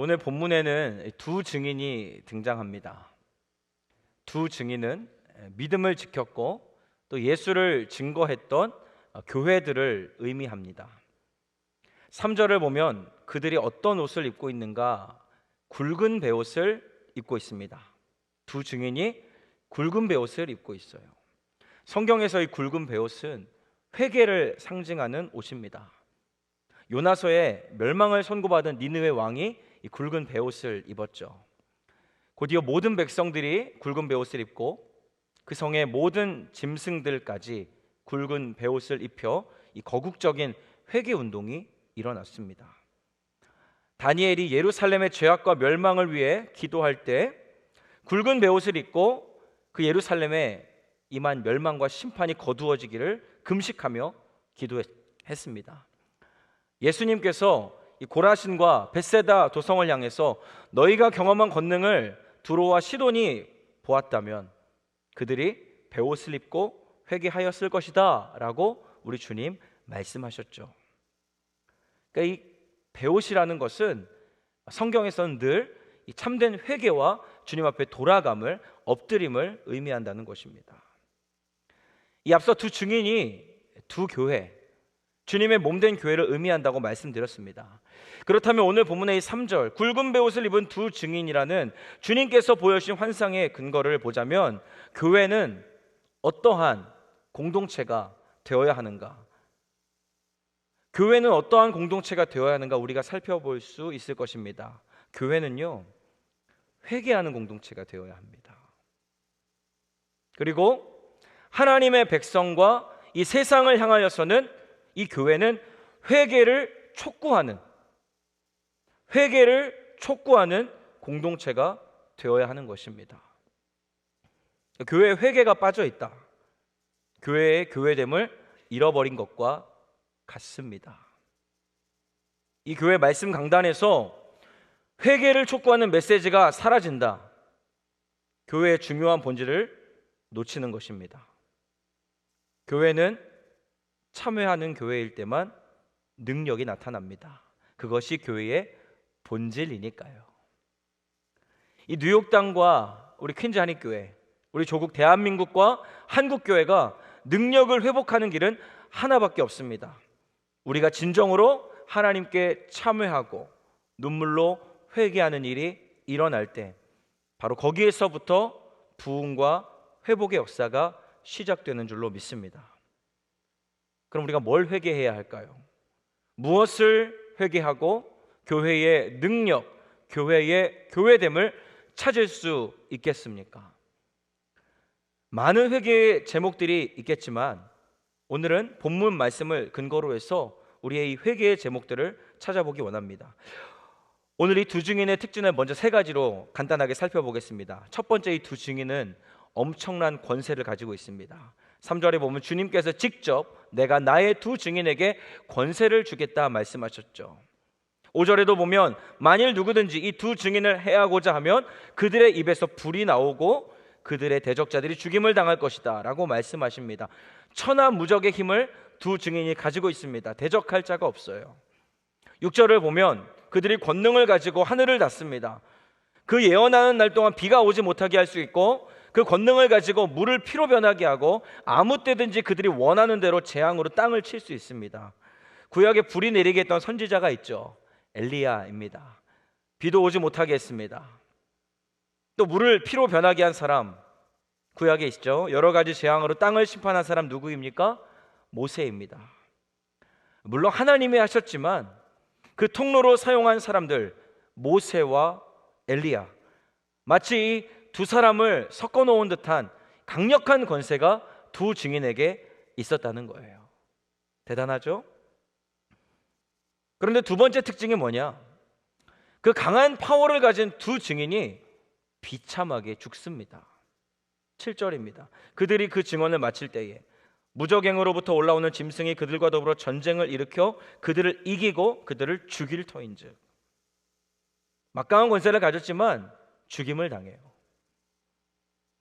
오늘 본문에는 두 증인이 등장합니다. 두 증인은 믿음을 지켰고 또 예수를 증거했던 교회들을 의미합니다. 3절을 보면 그들이 어떤 옷을 입고 있는가? 굵은 베옷을 입고 있습니다. 두 증인이 굵은 베옷을 입고 있어요. 성경에서 이 굵은 베옷은 회개를 상징하는 옷입니다. 요나서에 멸망을 선고받은 니느웨 왕이 이 굵은 베옷을 입었죠. 곧이어 모든 백성들이 굵은 베옷을 입고 그 성의 모든 짐승들까지 굵은 베옷을 입혀 이 거국적인 회개 운동이 일어났습니다. 다니엘이 예루살렘의 죄악과 멸망을 위해 기도할 때 굵은 베옷을 입고 그 예루살렘에 임한 멸망과 심판이 거두어지기를 금식하며 기도했습니다. 예수님께서 이 고라신과 벳세다 도성을 향해서 너희가 경험한 권능을 두로와 시돈이 보았다면 그들이 베옷을 입고 회개하였을 것이다 라고 우리 주님 말씀하셨죠. 그러니까 이 베옷이라는 것은 성경에서는 늘 이 참된 회개와 주님 앞에 돌아감을, 엎드림을 의미한다는 것입니다. 이 앞서 두 증인이 두 교회, 주님의 몸된 교회를 의미한다고 말씀드렸습니다. 그렇다면 오늘 본문의 이 3절 굵은 베옷을 입은 두 증인이라는 주님께서 보여주신 환상의 근거를 보자면 교회는 어떠한 공동체가 되어야 하는가? 교회는 어떠한 공동체가 되어야 하는가 우리가 살펴볼 수 있을 것입니다. 교회는요, 회개하는 공동체가 되어야 합니다. 그리고 하나님의 백성과 이 세상을 향하여서는 이 교회는 회개를 촉구하는 공동체가 되어야 하는 것입니다. 교회에 회개가 빠져 있다. 교회의 교회됨을 잃어버린 것과 같습니다. 이 교회 말씀 강단에서 회개를 촉구하는 메시지가 사라진다. 교회의 중요한 본질을 놓치는 것입니다. 교회는 참회하는 교회일 때만 능력이 나타납니다. 그것이 교회의 본질이니까요. 이 뉴욕 당과 우리 퀸즈 한인교회, 우리 조국 대한민국과 한국교회가 능력을 회복하는 길은 하나밖에 없습니다. 우리가 진정으로 하나님께 참회하고 눈물로 회개하는 일이 일어날 때 바로 거기에서부터 부흥과 회복의 역사가 시작되는 줄로 믿습니다. 그럼 우리가 뭘 회개해야 할까요? 무엇을 회개하고 교회의 능력, 교회의 교회됨을 찾을 수 있겠습니까? 많은 회개의 제목들이 있겠지만 오늘은 본문 말씀을 근거로 해서 우리의 이 회개의 제목들을 찾아보기 원합니다. 오늘 이 두 증인의 특징을 먼저 세 가지로 간단하게 살펴보겠습니다. 첫 번째, 이 두 증인은 엄청난 권세를 가지고 있습니다. 3절에 보면 주님께서 직접 내가 나의 두 증인에게 권세를 주겠다 말씀하셨죠. 5절에도 보면 만일 누구든지 이 두 증인을 해하고자 하면 그들의 입에서 불이 나오고 그들의 대적자들이 죽임을 당할 것이다 라고 말씀하십니다. 천하무적의 힘을 두 증인이 가지고 있습니다. 대적할 자가 없어요. 6절을 보면 그들이 권능을 가지고 하늘을 닫습니다. 그 예언하는 날 동안 비가 오지 못하게 할 수 있고 그 권능을 가지고 물을 피로 변하게 하고 아무 때든지 그들이 원하는 대로 재앙으로 땅을 칠 수 있습니다. 구약에 불이 내리게 했던 선지자가 있죠. 엘리야입니다. 비도 오지 못하게 했습니다. 또 물을 피로 변하게 한 사람 구약에 있죠. 여러 가지 재앙으로 땅을 심판한 사람 누구입니까? 모세입니다. 물론 하나님이 하셨지만 그 통로로 사용한 사람들 모세와 엘리야, 마치 이 두 사람을 섞어 놓은 듯한 강력한 권세가 두 증인에게 있었다는 거예요. 대단하죠? 그런데 두 번째 특징이 뭐냐? 그 강한 파워를 가진 두 증인이 비참하게 죽습니다. 7절입니다. 그들이 그 증언을 마칠 때에 무적행으로부터 올라오는 짐승이 그들과 더불어 전쟁을 일으켜 그들을 이기고 그들을 죽일 터인즉. 막강한 권세를 가졌지만 죽임을 당해요.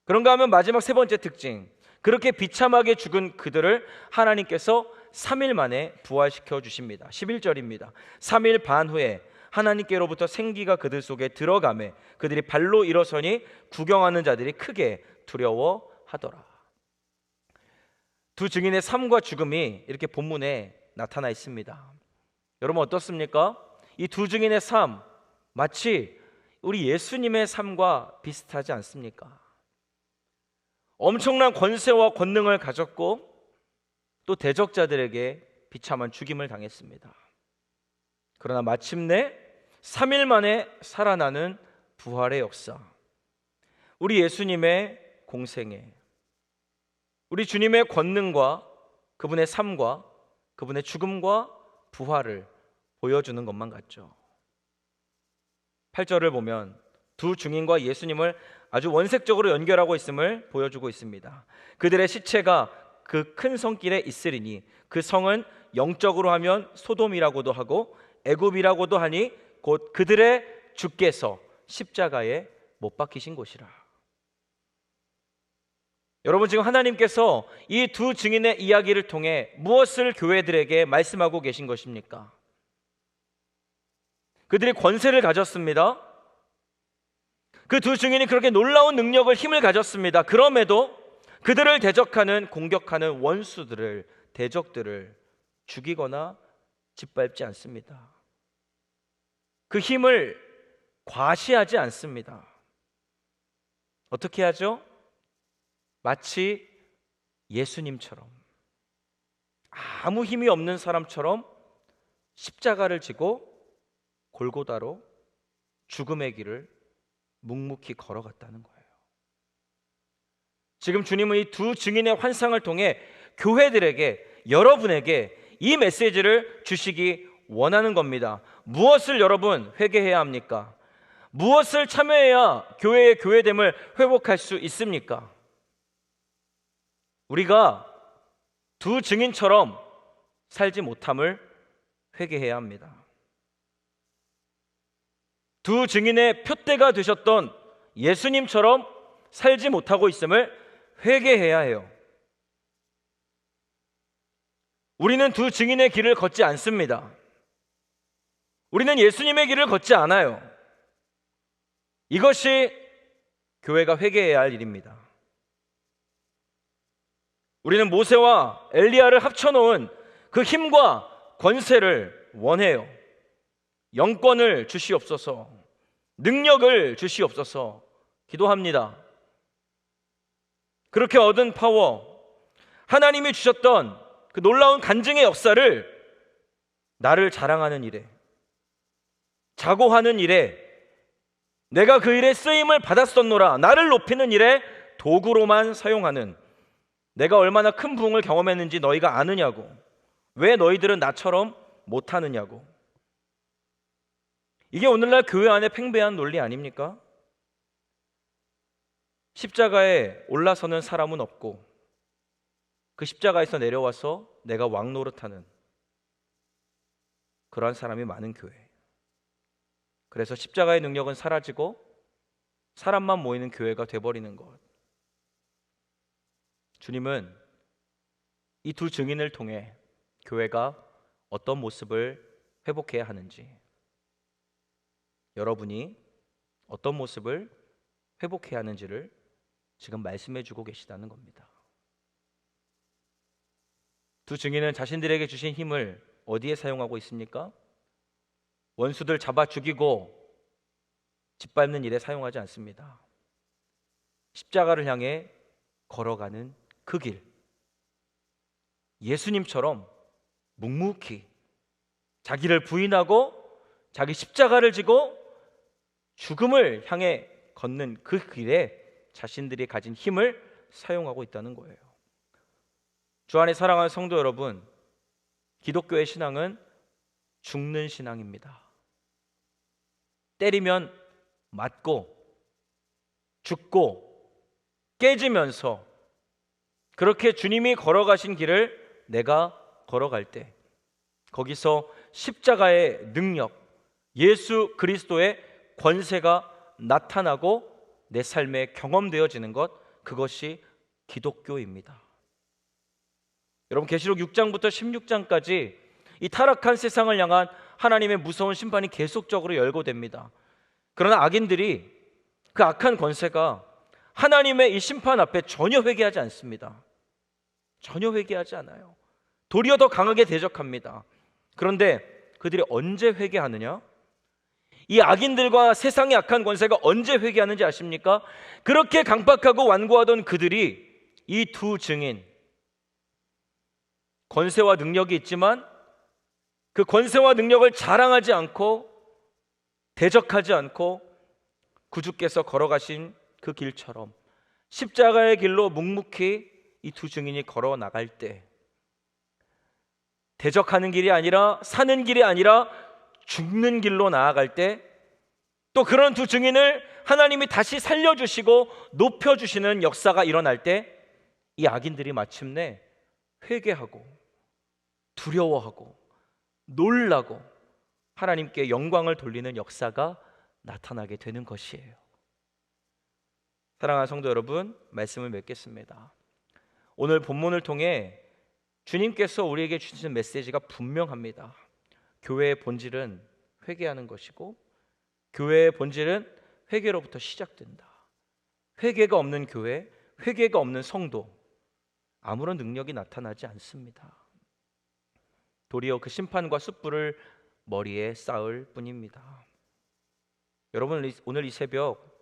그런가 하면 마지막 세 번째 특징, 그렇게 비참하게 죽은 그들을 하나님께서 3일 만에 부활시켜 주십니다. 11절입니다. 3일 반 후에 하나님께로부터 생기가 그들 속에 들어가매 그들이 발로 일어서니 구경하는 자들이 크게 두려워하더라. 두 증인의 삶과 죽음이 이렇게 본문에 나타나 있습니다. 여러분 어떻습니까? 이 두 증인의 삶 마치 우리 예수님의 삶과 비슷하지 않습니까? 엄청난 권세와 권능을 가졌고 또 대적자들에게 비참한 죽임을 당했습니다. 그러나 마침내 3일 만에 살아나는 부활의 역사, 우리 예수님의 공생애, 우리 주님의 권능과 그분의 삶과 그분의 죽음과 부활을 보여주는 것만 같죠. 8절을 보면 두 증인과 예수님을 아주 원색적으로 연결하고 있음을 보여주고 있습니다. 그들의 시체가 그 큰 성길에 있으리니 그 성은 영적으로 하면 소돔이라고도 하고 애굽이라고도 하니 곧 그들의 주께서 십자가에 못 박히신 곳이라. 여러분 지금 하나님께서 이 두 증인의 이야기를 통해 무엇을 교회들에게 말씀하고 계신 것입니까? 그들이 권세를 가졌습니다. 그 두 증인이 그렇게 놀라운 능력을, 힘을 가졌습니다. 그럼에도 그들을 대적하는, 공격하는 원수들을, 대적들을 죽이거나 짓밟지 않습니다. 그 힘을 과시하지 않습니다. 어떻게 하죠? 마치 예수님처럼, 아무 힘이 없는 사람처럼 십자가를 지고 골고다로 죽음의 길을 묵묵히 걸어갔다는 거예요. 지금 주님은 이 두 증인의 환상을 통해 교회들에게, 여러분에게 이 메시지를 주시기 원하는 겁니다. 무엇을 여러분 회개해야 합니까? 무엇을 참여해야 교회의 교회됨을 회복할 수 있습니까? 우리가 두 증인처럼 살지 못함을 회개해야 합니다. 두 증인의 표대가 되셨던 예수님처럼 살지 못하고 있음을 회개해야 해요. 우리는 두 증인의 길을 걷지 않습니다. 우리는 예수님의 길을 걷지 않아요. 이것이 교회가 회개해야 할 일입니다. 우리는 모세와 엘리야를 합쳐놓은 그 힘과 권세를 원해요. 영권을 주시옵소서, 능력을 주시옵소서 기도합니다. 그렇게 얻은 파워, 하나님이 주셨던 그 놀라운 간증의 역사를 나를 자랑하는 일에, 자고하는 일에, 내가 그 일에 쓰임을 받았었노라, 나를 높이는 일에 도구로만 사용하는, 내가 얼마나 큰 부흥을 경험했는지 너희가 아느냐고, 왜 너희들은 나처럼 못하느냐고. 이게 오늘날 교회 안에 팽배한 논리 아닙니까? 십자가에 올라서는 사람은 없고 그 십자가에서 내려와서 내가 왕 노릇하는 그러한 사람이 많은 교회. 그래서 십자가의 능력은 사라지고 사람만 모이는 교회가 돼버리는 것. 주님은 이 두 증인을 통해 교회가 어떤 모습을 회복해야 하는지, 여러분이 어떤 모습을 회복해야 하는지를 지금 말씀해 주고 계시다는 겁니다. 두 증인은 자신들에게 주신 힘을 어디에 사용하고 있습니까? 원수들 잡아 죽이고 짓밟는 일에 사용하지 않습니다. 십자가를 향해 걸어가는 그 길, 예수님처럼 묵묵히 자기를 부인하고 자기 십자가를 지고 죽음을 향해 걷는 그 길에 자신들이 가진 힘을 사용하고 있다는 거예요. 주 안에 사랑하는 성도 여러분, 기독교의 신앙은 죽는 신앙입니다. 때리면 맞고 죽고 깨지면서 그렇게 주님이 걸어가신 길을 내가 걸어갈 때 거기서 십자가의 능력, 예수 그리스도의 권세가 나타나고 내 삶에 경험되어지는 것, 그것이 기독교입니다. 여러분 계시록 6장부터 16장까지 이 타락한 세상을 향한 하나님의 무서운 심판이 계속적으로 열고됩니다. 그러나 악인들이, 그 악한 권세가 하나님의 이 심판 앞에 전혀 회개하지 않습니다. 전혀 회개하지 않아요. 도리어 더 강하게 대적합니다. 그런데 그들이 언제 회개하느냐? 이 악인들과 세상의 악한 권세가 언제 회개하는지 아십니까? 그렇게 강박하고 완고하던 그들이, 이 두 증인, 권세와 능력이 있지만 그 권세와 능력을 자랑하지 않고 대적하지 않고 구주께서 걸어가신 그 길처럼 십자가의 길로 묵묵히 이 두 증인이 걸어 나갈 때, 대적하는 길이 아니라, 사는 길이 아니라 죽는 길로 나아갈 때, 또 그런 두 증인을 하나님이 다시 살려주시고 높여주시는 역사가 일어날 때, 이 악인들이 마침내 회개하고 두려워하고 놀라고 하나님께 영광을 돌리는 역사가 나타나게 되는 것이에요. 사랑하는 성도 여러분, 말씀을 맺겠습니다. 오늘 본문을 통해 주님께서 우리에게 주시는 메시지가 분명합니다. 교회의 본질은 회개하는 것이고, 교회의 본질은 회개로부터 시작된다. 회개가 없는 교회, 회개가 없는 성도, 아무런 능력이 나타나지 않습니다. 도리어 그 심판과 숯불을 머리에 쌓을 뿐입니다. 여러분, 오늘 이 새벽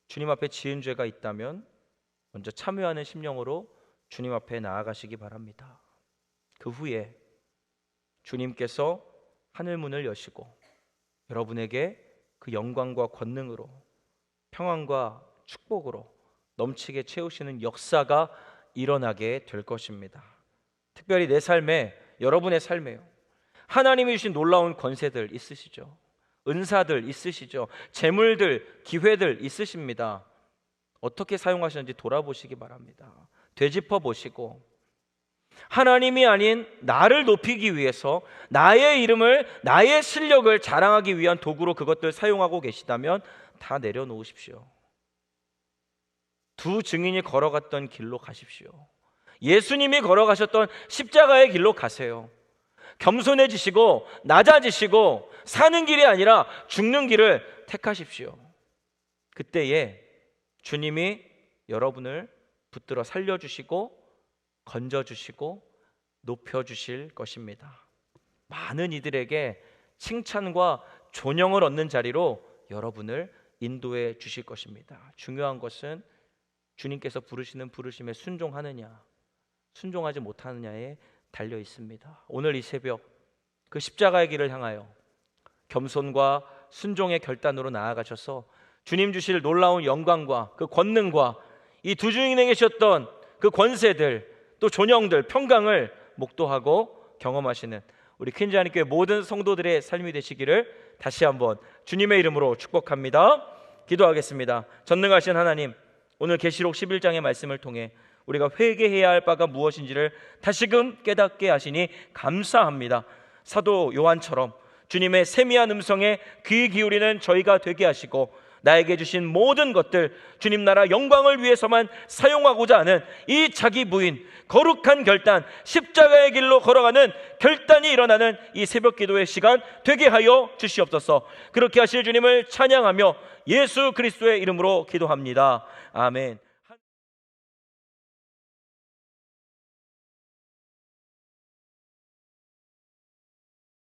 주님 앞에 지은 죄가 있다면 먼저 참여하는 심령으로 주님 앞에 나아가시기 바랍니다. 그 후에 주님께서 하늘 문을 여시고 여러분에게 그 영광과 권능으로, 평안과 축복으로 넘치게 채우시는 역사가 일어나게 될 것입니다. 특별히 내 삶에, 여러분의 삶에요, 하나님이 주신 놀라운 권세들 있으시죠? 은사들 있으시죠? 재물들, 기회들 있으십니다. 어떻게 사용하시는지 돌아보시기 바랍니다. 되짚어 보시고 하나님이 아닌 나를 높이기 위해서, 나의 이름을, 나의 실력을 자랑하기 위한 도구로 그것들 사용하고 계시다면 다 내려놓으십시오. 두 증인이 걸어갔던 길로 가십시오. 예수님이 걸어가셨던 십자가의 길로 가세요. 겸손해지시고 낮아지시고 사는 길이 아니라 죽는 길을 택하십시오. 그때에 주님이 여러분을 붙들어 살려주시고 건져주시고 높여주실 것입니다. 많은 이들에게 칭찬과 존영을 얻는 자리로 여러분을 인도해 주실 것입니다. 중요한 것은 주님께서 부르시는 부르심에 순종하느냐, 순종하지 못하느냐에 달려 있습니다. 오늘 이 새벽 그 십자가의 길을 향하여 겸손과 순종의 결단으로 나아가셔서 주님 주실 놀라운 영광과 그 권능과 이 두 증인에 계셨던 그 권세들, 또 존영들, 평강을 목도하고 경험하시는 우리 퀸즈 하나님교회 모든 성도들의 삶이 되시기를 다시 한번 주님의 이름으로 축복합니다. 기도하겠습니다. 전능하신 하나님, 오늘 계시록 11장의 말씀을 통해 우리가 회개해야 할 바가 무엇인지를 다시금 깨닫게 하시니 감사합니다. 사도 요한처럼 주님의 세미한 음성에 귀 기울이는 저희가 되게 하시고, 나에게 주신 모든 것들 주님 나라 영광을 위해서만 사용하고자 하는 이 자기 부인, 거룩한 결단, 십자가의 길로 걸어가는 결단이 일어나는 이 새벽 기도의 시간 되게 하여 주시옵소서. 그렇게 하실 주님을 찬양하며 예수 그리스도의 이름으로 기도합니다. 아멘.